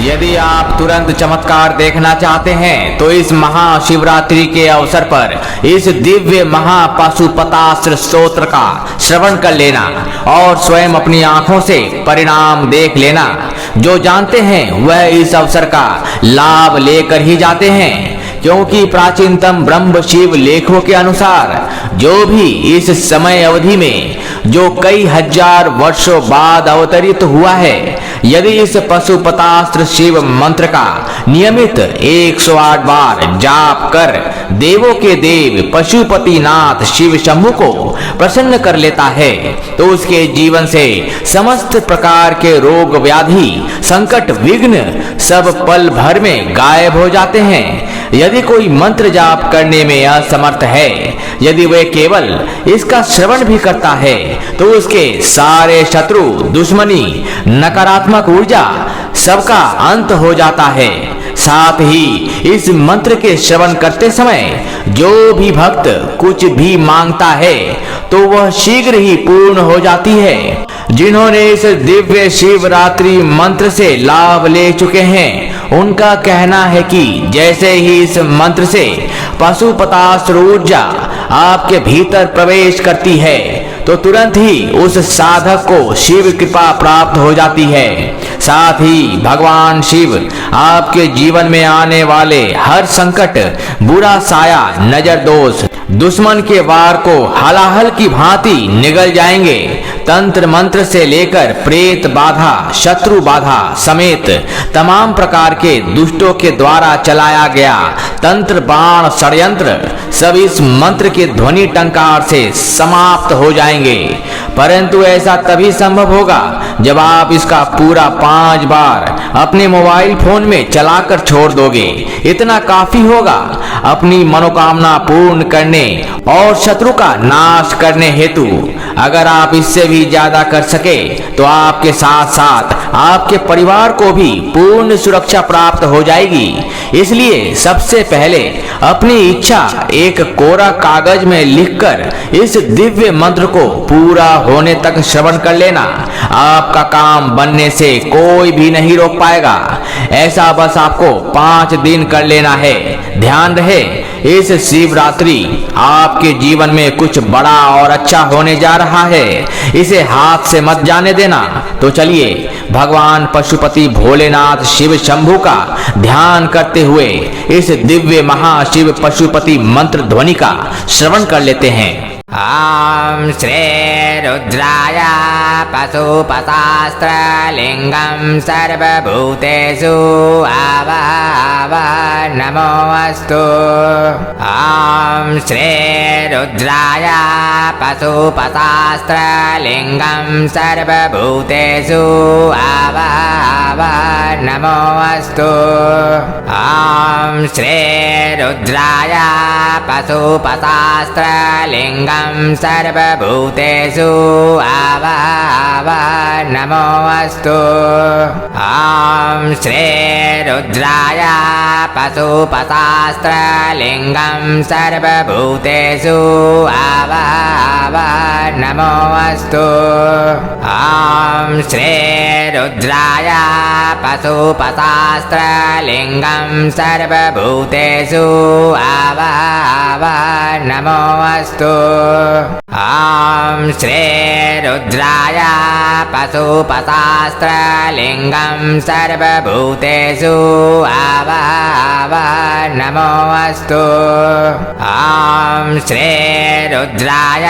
यदि आप तुरंत चमत्कार देखना चाहते हैं तो इस महाशिवरात्रि के अवसर पर इस दिव्य महापाशुपतास्त्र स्तोत्र का श्रवण कर लेना और स्वयं अपनी आंखों से परिणाम देख लेना। जो जानते हैं वह इस अवसर का लाभ लेकर ही जाते हैं, क्योंकि प्राचीनतम ब्रह्म शिव लेखों के अनुसार जो भी इस समय अवधि में जो कई हजार वर्षों बाद अवतरित हुआ है, यदि इस पशुपतास्त्र शिव मंत्र का नियमित 108 बार जाप कर देवों के देव पशुपतिनाथ शिव शंभु को प्रसन्न कर लेता है तो उसके जीवन से समस्त प्रकार के रोग व्याधि संकट विघ्न सब पल भर में गायब हो जाते हैं। यदि कोई मंत्र जाप करने में असमर्थ है, यदि वह केवल इसका श्रवण भी करता है तो उसके सारे शत्रु दुश्मनी नकारात्मक ऊर्जा सबका अंत हो जाता है। साथ ही इस मंत्र के श्रवण करते समय जो भी भक्त कुछ भी मांगता है तो वह शीघ्र ही पूर्ण हो जाती है। जिन्होंने इस दिव्य शिवरात्रि मंत्र से लाभ ले चुके हैं उनका कहना है कि जैसे ही इस मंत्र से पशुपतास्त्र ऊर्जा आपके भीतर प्रवेश करती है तो तुरंत ही उस साधक को शिव कृपा प्राप्त हो जाती है। साथ ही भगवान शिव आपके जीवन में आने वाले हर संकट, बुरा साया, नजर दोष, दुश्मन के वार को हलाहल की भांति निगल जाएंगे। तंत्र मंत्र से लेकर प्रेत बाधा, शत्रु बाधा समेत तमाम प्रकार के दुष्टों के द्वारा चलाया गया तंत्र बाण षड्यंत्र सब इस मंत्र के ध्वनि टंकार से समाप्त हो जाएंगे। परंतु ऐसा तभी संभव होगा जब आप इसका पूरा 5 बार अपने मोबाइल फोन में चलाकर छोड़ दोगे। इतना काफी होगा अपनी मनोकामना पूर्ण करने और शत्रु का नाश करने हेतु। अगर आप इससे भी ज्यादा कर सके तो आपके साथ साथ आपके परिवार को भी पूर्ण सुरक्षा प्राप्त हो जाएगी। इसलिए सबसे पहले अपनी इच्छा एक कोरा कागज में लिखकर इस दिव्य मंत्र को पूरा होने तक श्रवण कर लेना। आपका काम बनने से कोई भी नहीं रोक पाएगा। ऐसा बस आपको 5 दिन कर लेना है। ध्यान रहे, इस शिवरात्रि आपके जीवन में कुछ बड़ा और अच्छा होने जा रहा है। इसे हाथ से मत जाने देना। तो चलिए भगवान पशुपति भोलेनाथ शिव शंभु का ध्यान करते हुए इस दिव्य महाशिव पशुपति मंत्र ध्वनि का श्रवण कर लेते हैं। ॐ श्री रुद्राय पशुपतास्त्र लिंगं सर्वभूतेषु आवाहव नमोऽस्तु। ॐ श्री रुद्राय पशुपतास्त्र लिंगं सर्वभूतेषु आवाहव नमोऽस्तु। ॐ श्री रुद्राय पशुपतास्त्र लिंगं सर्वभूतेषु आवाहव नमोऽस्तु। ॐ श्री रुद्राय पशुपतास्त्र लिंगं सर्वभूतेषु आवाहव नमोऽस्तु। ॐ श्री रुद्राय पशुपतास्त्र लिंगं सर्वभूतेषु आवाहव नमोऽस्तु। ॐ श्री रुद्राय पशुपतास्त्र लिंगं सर्वभूतेषु आवाहव नमोऽस्तु। ॐ श्री रुद्राय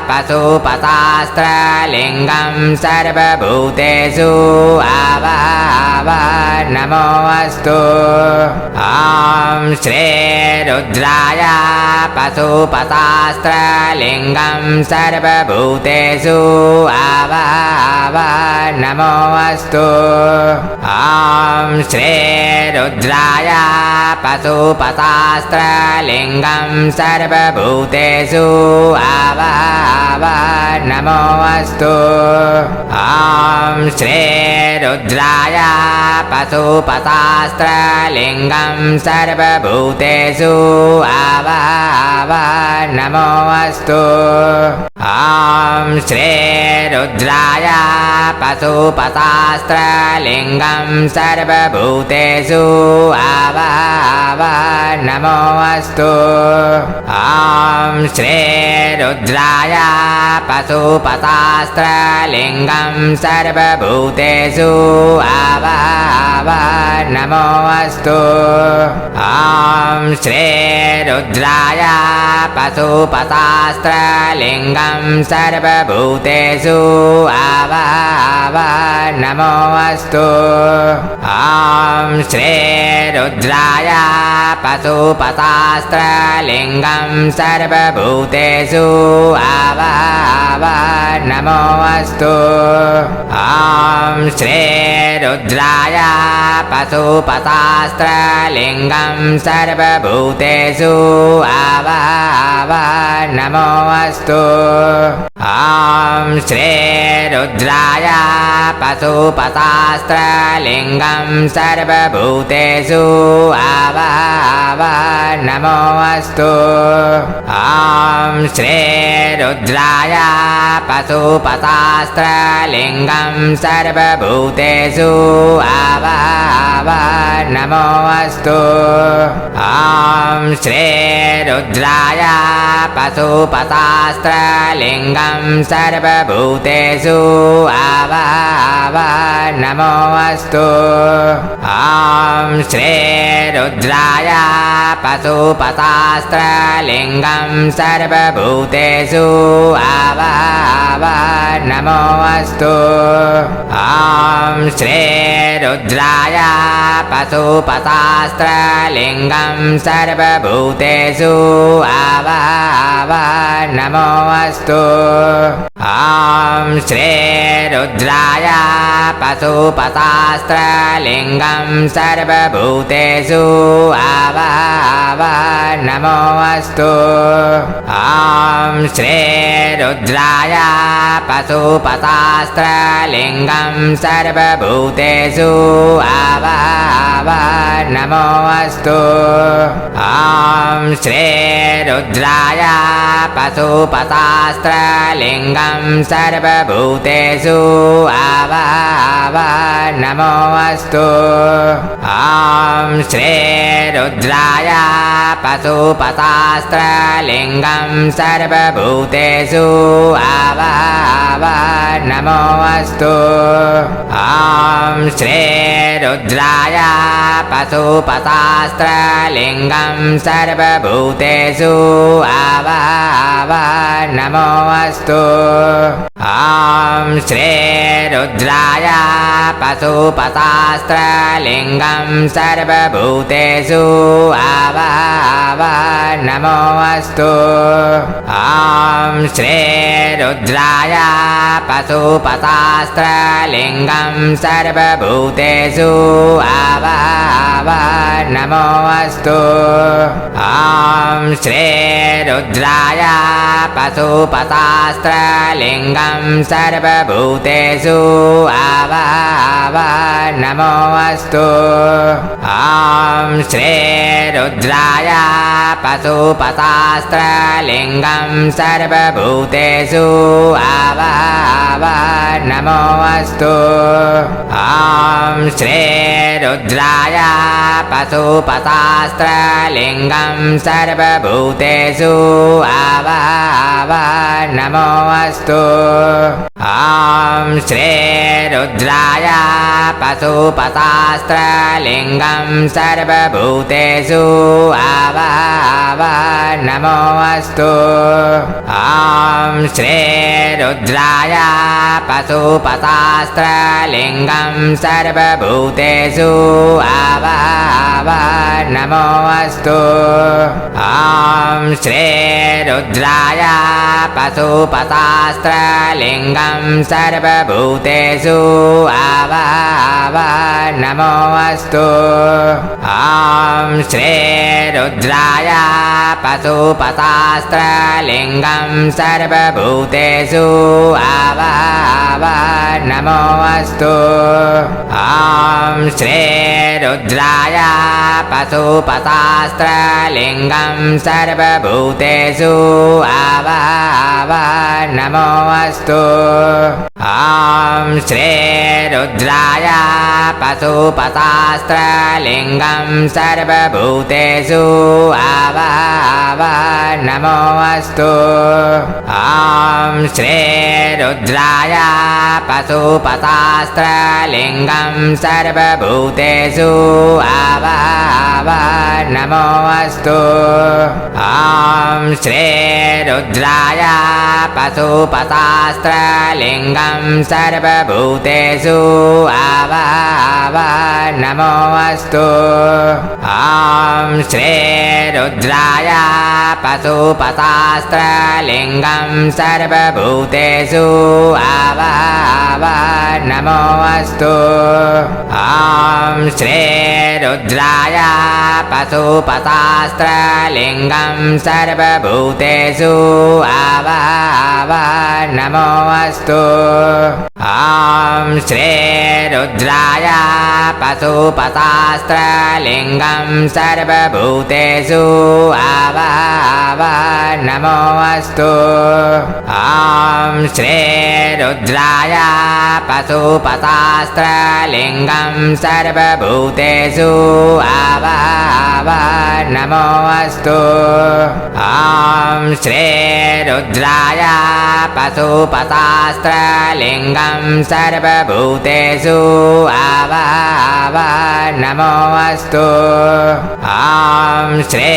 पशुपतास्त्र लिंगं सर्वभूतेषु आवाहव नमोऽस्तु। ॐ श्री रुद्राय पशुपतास्त्र लिंगं सर्वभूतेषु आवाहव नमोऽस्तु। ॐ श्री रुद्राय पशुपतास्त्र लिंगं सर्वभूतेषु आवाहव नमोऽस्तु। ॐ श्री रुद्राय पशुपतास्त्रलिङ्गं सर्वभूतेषु आवाहं नमोऽस्तु ॐ श्रीरुद्राय पशुपतास्त्रलिङ्गं सर्वभूतेषु आवाहं नमोऽस्तु ॐ श्रीरुद्राय पशुपतास्त्रलिङ्गं सर्वभूतेषु आवाहं नमोऽस्तु ॐ श्रीरुद्राय पशुपतास्त्रलिङ्गं सर्वभूतेषु आवाहं नमोऽस्तु ॐ श्रीरुद्राय पशुपतास्त्रलिङ्गं सर्वभूतेषु आवाहं नमोऽस्तु ॐ श्रीरुद्राय पशुपतास्त्रलिङ्गं सर्वभूतेषु आवाहं नमोऽस्तु ॐ श्रीरुद्राय पशुपतास्त्रलिङ्गं सर्वभूतेषु आवाहं नमोऽस्तु ॐ श्रीरुद्राय पशुपतास्त्रलिङ्गं सर्वभूतेषु आवाहं नमोऽस्तु ॐ श्रीरुद्राय पशुपतास्त्रलिङ्गं सर्वभूतेषु आवाहं नमोऽस्तु ॐ श्रीरुद्राय पशुपतास्त्रलिङ्गं सर्वभूतेषु आवाहं नमोऽस्तु ॐ श्रीरुद्राय पशुपतास्त्रलिङ्गं सर्वभूतेषु आवाहं नमोऽस्तु ॐ श्रीरुद्राय पशुपतास्त्रलिङ्गं सर्वभूतेषु आवाहं नमोऽस्तु ॐ श्रीरुद्राय पशुपतास्त्रलिङ्गं सर्वभूतेषु आवाहं नमोऽस्तु ॐ श्रीरुद्राय पशुपतास्त्रलिङ्गं सर्वभूतेषु आवाहं नमोऽस्तु ॐ श्रीरुद्राय पशुपतास्त्रलिङ्गं सर्वभूतेषु आवाहं नमोऽस्तु ॐ श्रीरुद्राय पशुपतास्त्रलिङ्गं सर्वभूतेषु आवाहं नमोऽस्तु ॐ श्रीरुद्राय पशुपतास्त्रलिङ्गं सर्वभूतेषु आवाहं नमोऽस्तु ॐ श्रीरुद्राय पशुपतास्त्रलिङ्गं सर्वभूतेषु आवाहं नमोऽस्तु ॐ श्रीरुद्राय पशुपतास्त्रलिङ्गं सर्वभूतेषु आवाहं नमोऽस्तु ॐ श्रीरुद्राय पशुपतास्त्रलिङ्गं सर्वभूतेषु आवाहं नमोऽस्तु ॐ श्रीरुद्राय पशुपतास्त्रलिङ्गं सर्वभूतेषु आवाहं नमोऽस्तु ॐ श्रीरुद्राय पशुपतास्त्रलिङ्गं सर्वभूतेषु आवाहं नमोऽस्तु ॐ श्रीरुद्राय पशुपतास्त्रलिङ्गं सर्वभूतेषु नमोऽस्तु ॐ श्री रुद्राय पशुपतास्त्रलिङ्गं सर्वभूतेषु नमोऽस्तु ॐ श्री रुद्राय पशुपतास्त्रलिङ्गं सर्वभूतेषु नमोऽस्तु ॐ श्री रुद्राय पशुपतास्त्रलिङ्गं सर्वभूतेषु नमोऽस्तु ॐ श्री रुद्राय पशुपतास्त्रलिङ्गं सर्वभूतेषु नमोऽस्तु ॐ श्री रुद्राय पशुपतास्त्रलिङ्गं सर्वभूतेषु नमोऽस्तु ॐ श्री रुद्राय पशुपतास्त्रलिङ्गं सर्वभूतेषु नमोऽस्तु ॐ श्री रुद्राय पशुपतास्त्रलिङ्गं सर्वभूतेषु नमोऽस्तु ॐ श्री रुद्राय पशुपतास्त्रलिङ्गं सर्वभूतेषु नमोऽस्तु ॐ श्री रुद्राय पशुपतास्त्रलिङ्गं सर्वभूतेषु नमोऽस्तु ॐ श्री रुद्राय पशुपतास्त्रलिङ्गं सर्वभूतेषु नमोऽस्तु ॐ श्री रुद्राय पशुपतास्त्रलिङ्गं सर्वभूतेषु नमोऽस्तु ॐ श्री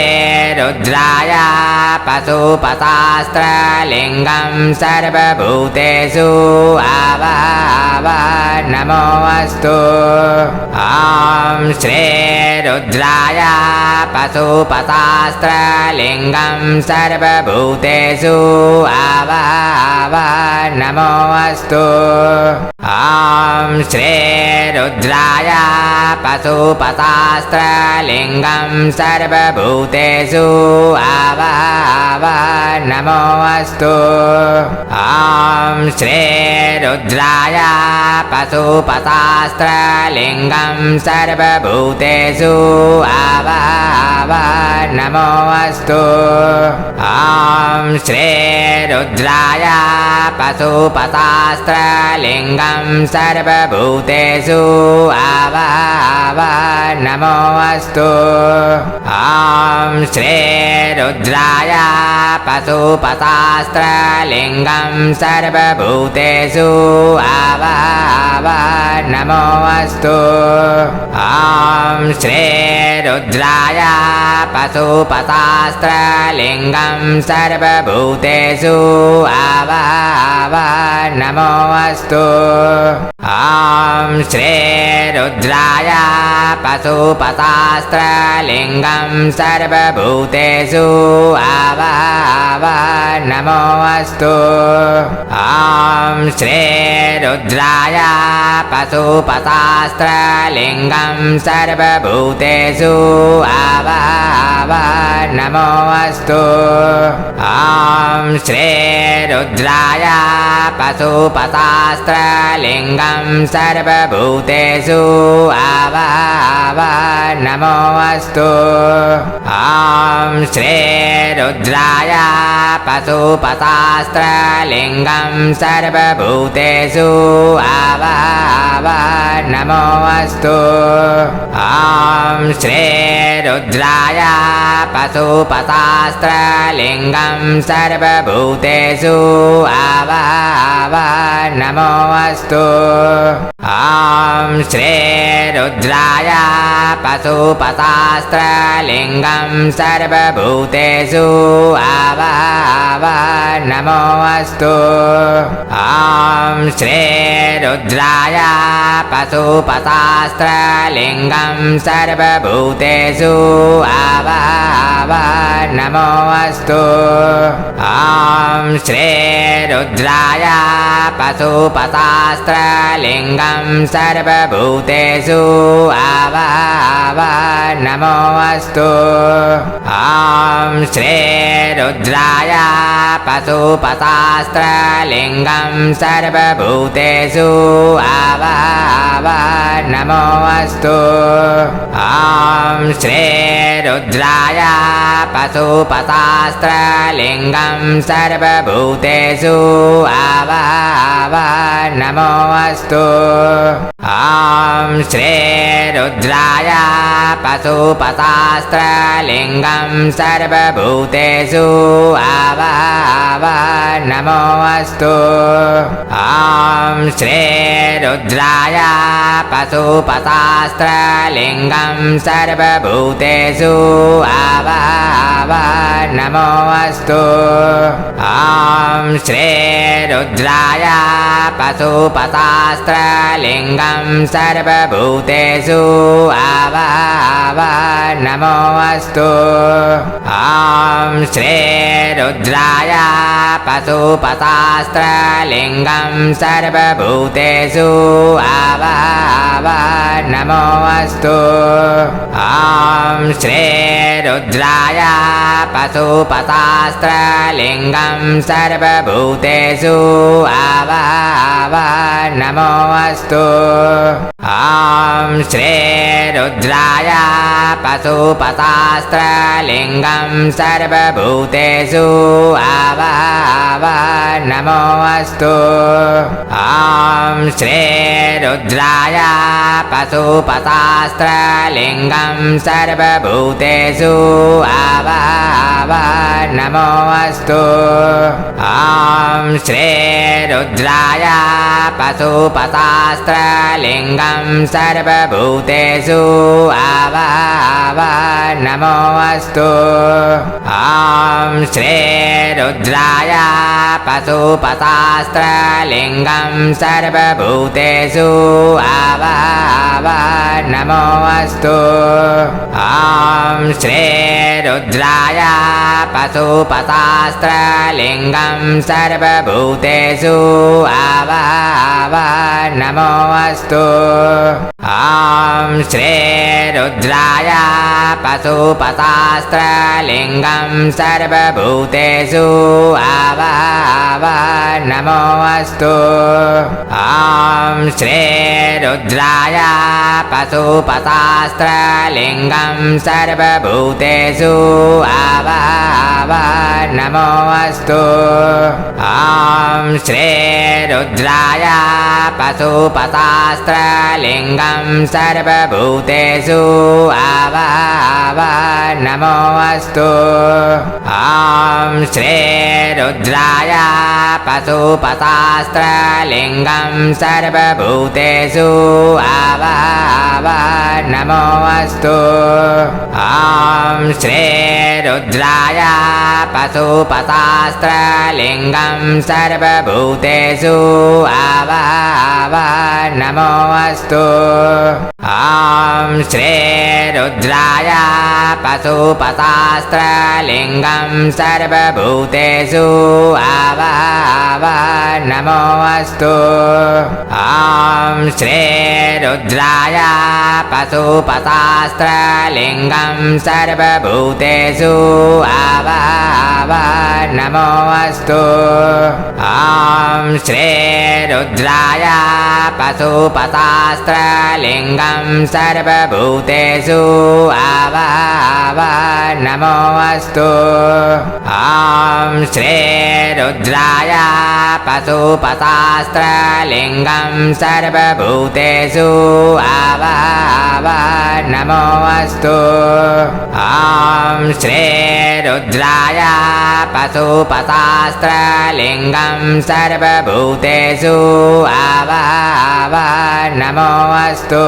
रुद्राय पशुपतास्त्रलिङ्गं सर्वभूतेषु नमोऽस्तु ॐ श्री रुद्राय पशुपतास्त्रलिङ्गं सर्वभूतेषु नमोऽस्तु ॐ श्री रुद्राय पशुपतास्त्रलिङ्गं सर्वभूतेषु नमोऽस्तु ॐ श्री रुद्राय पशुपतास्त्रलिङ्गं सर्वभूतेषु नमोऽस्तु ॐ श्री रुद्राय पशुपतास्त्रलिङ्गं सर्वभूतेषु नमोऽस्तु ॐ श्री रुद्राय पशुपतास्त्रलिङ्गं सर्वभूतेषु नमोऽस्तु ॐ श्री रुद्राय पशुपतास्त्रलिङ्गं सर्वभूतेषु नमोऽस्तु ॐ श्री रुद्राय पशुपतास्त्रलिङ्गं सर्वभूतेषु नमोऽस्तु ॐ श्री रुद्राय पशुपतास्त्रलिङ्गं सर्वभूतेषु नमोऽस्तु ॐ श्री रुद्राय पशुपतास्त्रलिङ्गं सर्वभूतेषु नमोऽस्तु ॐ श्री रुद्राय पशुपतास्त्रलिङ्गं सर्वभूतेषु नमोऽस्तु ॐ श्री रुद्राय पशुपतास्त्रलिङ्गं सर्वभूतेषु नमोऽस्तु ॐ श्री रुद्राय रुद्राय पशुपतास्त्रलिङ्गं सर्वभूतेषु नमोऽस्तु ॐ श्री रुद्राय पशुपतास्त्रलिङ्गं सर्वभूतेषु नमोऽस्तु ॐ श्री रुद्राय पशुपतास्त्रलिङ्गं सर्वभूतेषु नमोऽस्तु ॐ श्री रुद्राय पशुपतास्त्रलिङ्गं सर्वभूतेषु नमोऽस्तु ॐ श्री रुद्राय पशुपतास्त्रलिङ्गं सर्वभूतेषु नमोऽस्तु ॐ श्री रुद्राय पशुपतास्त्रलिङ्गं सर्वभूतेषु नमोऽस्तु ॐ श्री रुद्राय पशुपतास्त्रलिङ्गं सर्वभूतेषु नमोऽस्तु ॐ श्री रुद्राय पशुपतास्त्रलिङ्गं सर्वभूतेषु नमोऽस्तु ॐ श्री रुद्राय पशुपतास्त्रलिङ्गं सर्वभूतेषु नमोऽस्तु ॐ श्री रुद्राय पशुपतास्त्रलिङ्गं सर्वभूतेषु नमोऽस्तु ॐ श्री रुद्राय पशुपतास्त्रलिङ्गं सर्वभूतेषु नमोऽस्तु ॐ श्री रुद्राय पशुपतास्त्रलिङ्गं सर्वभूतेषु नमोऽस्तु ॐ श्री रुद्राय पशुपतास्त्रलिङ्गं सर्वभूतेषु नमोऽस्तु ॐ श्री रुद्राय पशुपतास्त्रलिङ्गं सर्वभूतेषु नमोऽस्तु ॐ श्री रुद्राय पशुपतास्त्रलिङ्गं सर्वभूतेषु नमोऽस्तु ॐ श्री रुद्राय पशुपतास्त्रलिङ्गं सर्वभूतेषु नमोऽस्तु ॐ श्री रुद्राय पशुपतास्त्रलिङ्गं सर्वभूतेषु नमोऽस्तु ॐ श्री रुद्राय पशुपतास्त्रलिङ्गं सर्वभूतेषु नमोऽस्तु ॐ श्री रुद्राय पशुपतास्त्रलिङ्गं सर्वभूतेषु नमोऽस्तु ॐ श्री रुद्राय पशुपतास्त्रलिङ्गं सर्वभूतेषु नमोऽस्तु ॐ श्री रुद्राय पशुपतास्त्रलिङ्गं सर्वभूतेषु नमोऽस्तु ॐ श्री रुद्राय पशुपतास्त्रलिङ्गं सर्वभूतेषु नमोऽस्तु ॐ श्री रुद्राय पशुपतास्त्रलिङ्गं सर्वभूतेषु नमोऽस्तु ॐ श्री रुद्राय पशुपतास्त्रलिङ्गं सर्वभूतेषु नमोऽस्तु ॐ श्रीरुद्राय पशुपतास्त्रलिङ्गं सर्वभूतेषु नमोऽस्तु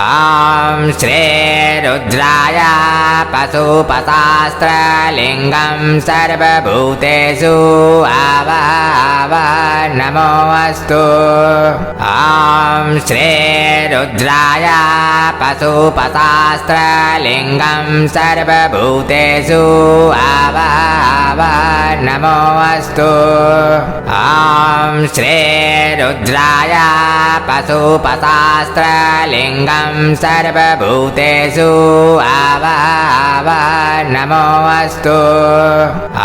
ॐ श्रीरुद्राय पशुपतास्त्रलिङ्गं सर्वभूतेषु नमोऽस्तु ॐ श्रीरुद्राय पशुपतास्त्रलिङ्गं सर्वभूतेषु नमोऽस्तु ॐ श्रीरुद्राय पशुपतास्त्रलिङ्गं सर्वभूतेषु नमोऽस्तु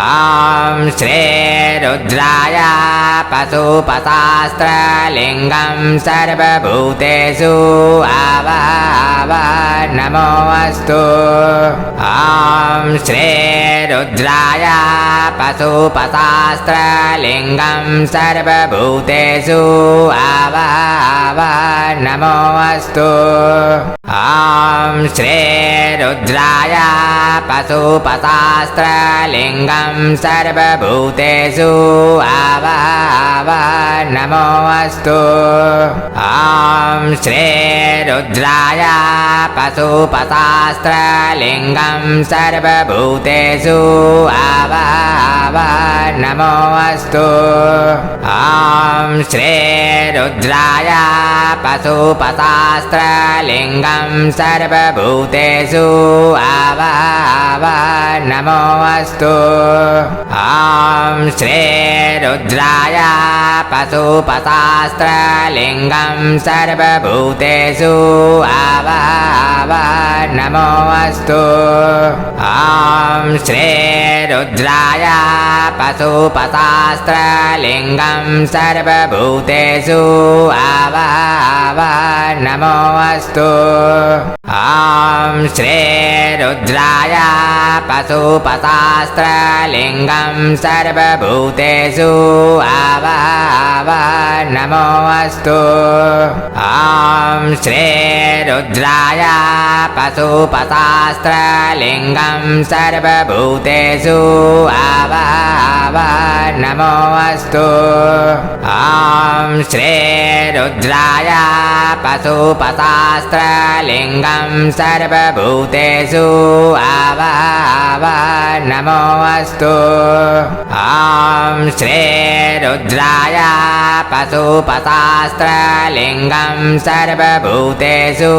ॐ श्रीरुद्राय पशुपतास्त्रलिङ्गं सर्वभूतेषु नमोऽस्तु ॐ श्रीरुद्राय पशुपतास्त्रलिङ्गं सर्वभूतेषु नमोऽस्तु ॐ श्रीरुद्राय पशुपतास्त्रलिङ्गं सर्वभूतेषु नमोऽस्तु ॐ श्रीरुद्राय पशुपतास्त्रलिङ्गं सर्वभूतेषु नमोऽस्तु ॐ श्रीरुद्राय पशुपतास्त्रलिङ्गं सर्वभूतेषु नमोऽस्तु ॐ श्रीरुद्राय पशुपतास्त्रलिङ्गं सर्वभूतेषु नमोऽस्तु ॐ श्रीरुद्राय पशुपतास्त्रलिङ्गं सर्वभूतेषु नमोऽस्तु ॐ श्रीरुद्राय पशुपतास्त्रलिङ्गं सर्वभूतेषु नमोऽस्तु ॐ श्रीरुद्राय पशुपतास्त्रलिङ्गं सर्वभूतेषु नमोऽस्तु ॐ श्रीरुद्राय पशुपतास्त्रलिङ्गं सर्वभूतेषु नमोऽस्तु ॐ श्रीरुद्राय पशुपतास्त्रलिङ्गं सर्वभूतेषु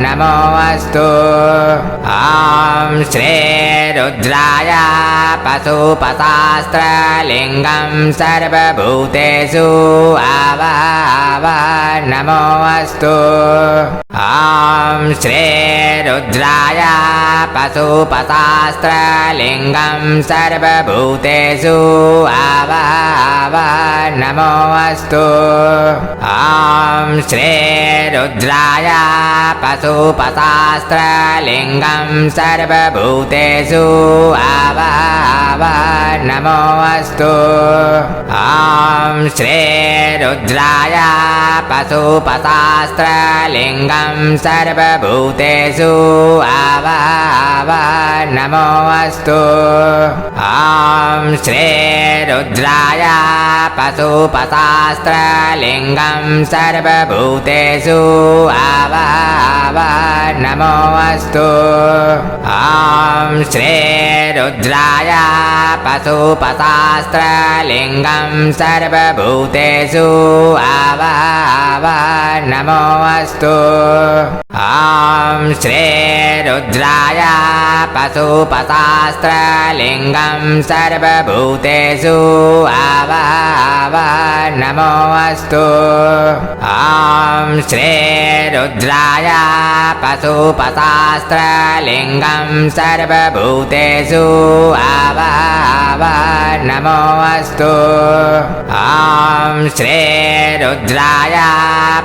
नमोऽस्तु ॐ श्रीरुद्राय पशुपतास्त्रलिङ्गं सर्वभूतेषु नमोऽस्तु ॐ श्रीरुद्राय पशुपतास्त्रलिङ्गं सर्वभूतेषु नमोऽस्तु ॐ श्रीरुद्राय पशुपतास्त्रलिङ्गं सर्वभूतेषु नमोऽस्तु ॐ श्रीरुद्राय पशुपतास्त्रलिङ्गं सर्वभूतेषु नमोऽस्तु ॐ श्रीरुद्राय पशुपतास्त्रलिङ्गं सर्वभूतेषु नमोऽस्तु ॐ श्रीरुद्राय पशुपतास्त्रलिङ्गं सर्वभूतेषु नमोऽस्तु ॐ श्रीरुद्राय पशुपतास्त्रलिङ्गं सर्वभूतेषु नमोऽस्तु ॐ श्रीरुद्राय पशुपतास्त्रलिङ्गं सर्वभूतेषु आवाहयामि नमोऽस्तु ॐ श्रीरुद्राय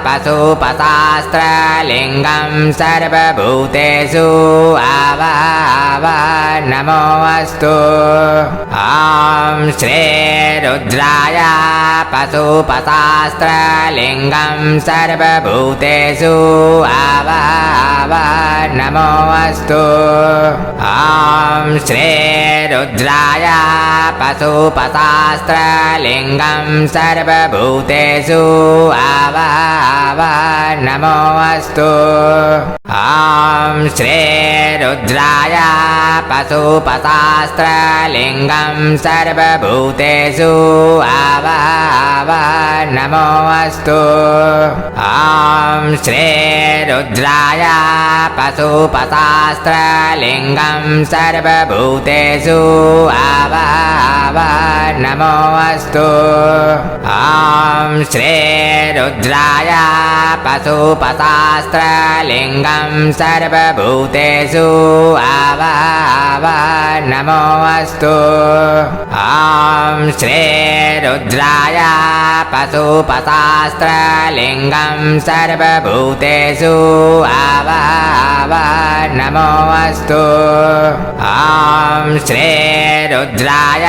पशुपतास्त्रलिङ्गं सर्वभूतेषु आवाहयामि नमोऽस्तु ॐ श्रीरुद्राय पशुपतास्त्रलिङ्गं सर्वभूतेषु आवाहयामि नमोऽस्तु ॐ श्रीरुद्राय पशुपतास्त्रलिङ्गं सर्वभूतेषु आवाहयामि नमोऽस्तु ॐ श्रीरुद्राय पशुपतास्त्रलिङ्गं सर्वभूतेषु आवाहयामि नमोऽस्तु ॐ श्रीरुद्राय पशुपतास्त्रलिङ्गं सर्वभूतेषु आवाहयामि नमोऽस्तु ॐ श्रीरुद्राय पशुपतास्त्रलिङ्गं सर्वभूतेषु आवाहयामि नमोऽस्तु ॐ श्रीरुद्राय पशुपतास्त्रलिङ्गं सर्वभूतेषु आवाहयामि नमोऽस्तु ॐ श्रीरुद्राय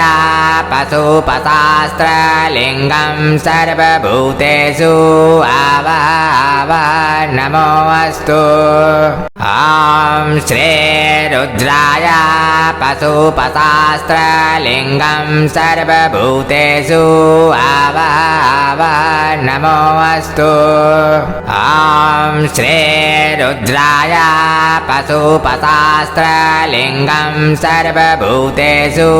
पशुपतास्त्रलिङ्गं सर्वभूतेषु आवाहयामि नमोऽस्तु ॐ श्रीरुद्राय पशुपतास्त्रलिङ्गं सर्वभूतेषु आवाहयामि नमोऽस्तु ॐ श्रीरुद्राय पशुपतास्त्रलिङ्गं सर्वभूतेषु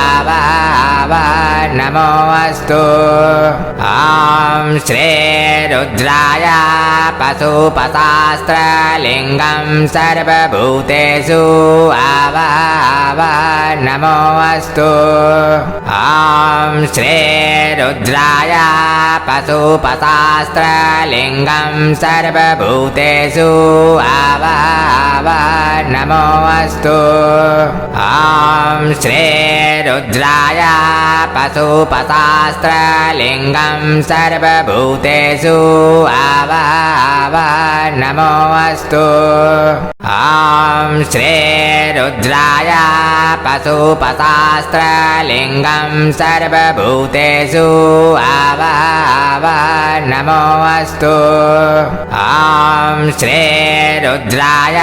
आवाहयामि नमोऽस्तु ॐ श्रीरुद्राय पशुपतास्त्रलिङ्गं सर्वभूतेषु आवाहयामि नमोऽस्तु ॐ श्रीरुद्राय पशुपतास्त्रलिङ्गं सर्वभूतेषु आवाहयामि नमोऽस्तु ॐ श्रीरुद्राय पशुपतास्त्रलिङ्गं सर्वभूतेषु आवाहयामि नमोऽस्तु ॐ श्रीरुद्राय पशुपतास्त्रलिङ्गं सर्वभूतेषु आवाहयामि नमोऽस्तु ॐ श्रीरुद्राय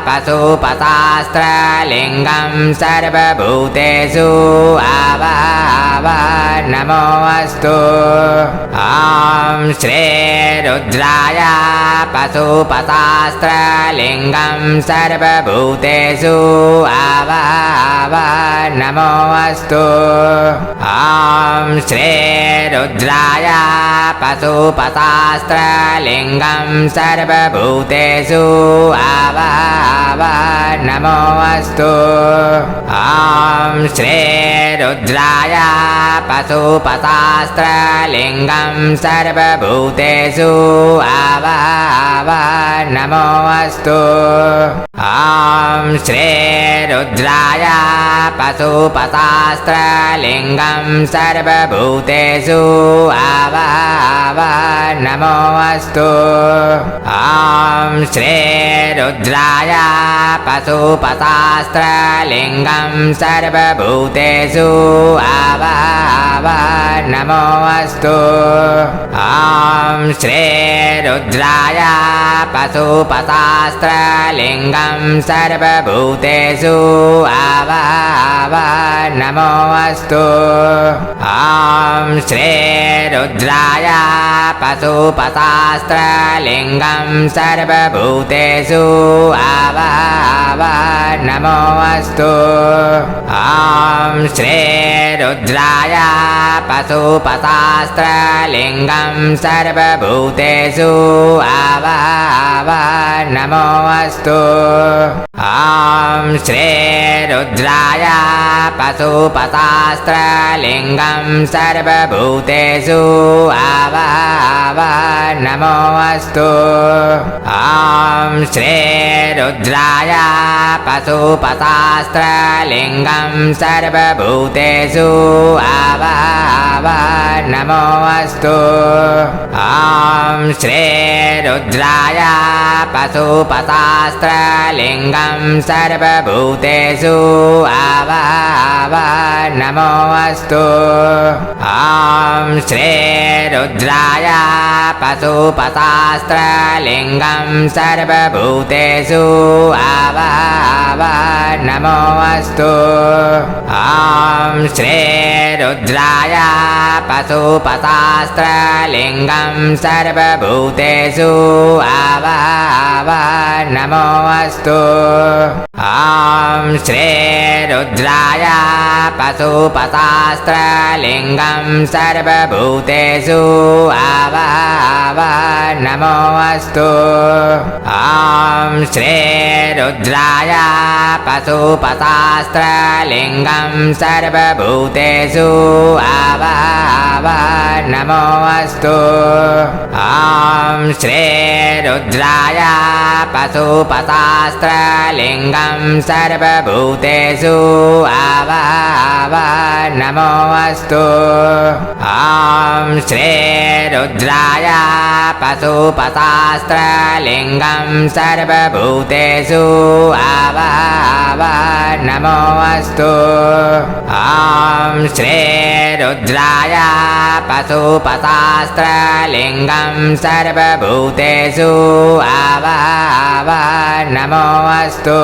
पशुपतास्त्रलिङ्गं सर्वभूतेषु आवाहयामि नमोऽस्तु ॐ श्रीरुद्राय पशुपतास्त्रलिङ्गं सर्वभूतेषु आवाहयामि नमोऽस्तु ॐ श्रीरुद्राय पशुपतास्त्रलिङ्गं सर्वभूतेषु आवाहयामि नमोऽस्तु ॐ श्रीरुद्राय पशुपतास्त्रलिङ्गं सर्वभूतेषु आवाहयामि नमोऽस्तु ॐ श्रीरुद्राय पशुपतास्त्रलिङ्गं सर्वभूतेषु आवाहयामि नमोऽस्तु ॐ श्रीरुद्राय पशुपतास्त्रलिङ्गं सर्वभूतेषु आवाहयामि नमोऽस्तु ॐ श्रीरुद्राय पशुपतास्त्रलिङ्गं सर्वभूतेषु आवाहयामि नमोऽस्तु ॐ श्रीरुद्राय पशुपतास्त्रलिङ्गं सर्वभूतेषु आवाहयामि नमोऽस्तु ॐ श्रीरुद्राय पशुपतास्त्रलिङ्गं सर्वभूतेषु आवाहयामि नमोऽस्तु ॐ श्रीरुद्राय पशुपतास्त्रलिङ्गं सर्वभूतेषु नमोऽस्तु ॐ श्रीरुद्राय पशुपतास्त्रलिङ्गं सर्वभूतेषु नमोऽस्तु ॐ श्रीरुद्राय पशुपतास्त्रलिङ्गं सर्वभूतेषु नमोऽस्तु ॐ श्रीरुद्राय पशुपतास्त्रलिङ्गं सर्वभूतेषु नमोऽस्तु ॐ श्रीरुद्राय पशुपतास्त्रलिङ्गं सर्वभूतेषु नमोऽस्तु ॐ श्रीरुद्राय पशुपतास्त्रलिङ्गं सर्वभूतेषु नमोऽस्तु ॐ श्रीरुद्राय पशुपतास्त्रलिङ्गं सर्वभूतेषु नमोऽस्तु ॐ श्रीरुद्राय पशुपतास्त्रलिङ्गं सर्वभूतेषु नमोऽस्तु ॐ श्रीरुद्राय पशुपतास्त्रलिङ्गं सर्वभूतेषु नमोऽस्तु ॐ श्रीरुद्राय पशुपतास्त्रलिङ्गं सर्वभूतेषु नमोऽस्तु।